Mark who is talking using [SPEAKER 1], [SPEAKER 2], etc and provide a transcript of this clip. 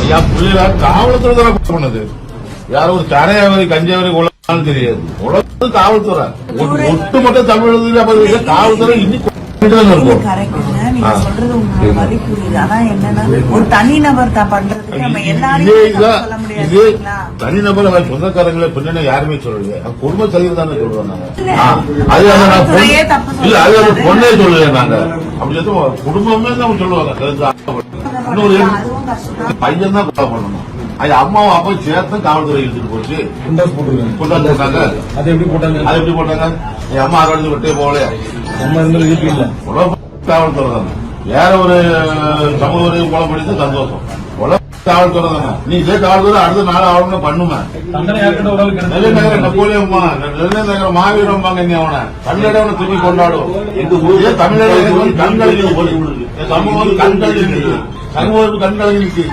[SPEAKER 1] காவல்துறை பண்ணது யாரும் ஒரு தரையாவரி கஞ்சாவரி கொள்ளான்னு தெரியாது. உலகத்து காவல்துறை ஒட்டுமொத்த தமிழகத்தில் காவல்துறை இன்னும்
[SPEAKER 2] நீங்க சொல்றது உங்களுக்கு வழி புரியுது. ஆனா என்னன்னா ஒரு தனிநபர் தான் பண்றதுக்கு நம்ம எல்லாரையும் சொல்ல முடியாது.
[SPEAKER 1] தனிநபர் சொந்தக்காரங்களை பின்னணி யாருமே சொல்லலையே, குடும்ப தலைவர் தானே சொல்றோம் நாங்க. அது பொண்ணே சொல்லல நாங்க. அப்படி குடும்பமே தான் சொல்லுவாங்க. பையன் தான் கொலை பண்ணணும். அது அம்மாவும் அப்பாவும் சேர்த்து காவல்துறை எடுத்துட்டு போச்சு. போட்டாங்க. அது எப்படி போட்டாங்க? என் அம்மா அறுபது விட்டே போகல. காவல்துறை தானே. வேற ஒரு சமூக கொலை படித்து சந்தோஷம். காவல்துறை தானே. நீ இதே காவல்துறை அடுத்த நாள் ஆகணும் பண்ணுமே. நெல்லை நகர நெப்போலியம்மா, நெல்லை நகர மாவீரம்பாங்க. நீ அவனை கல்லடவனை திரும்பி கொண்டாடும். தமிழக கண்கலங்கி சமூகம் கண்கலங்கி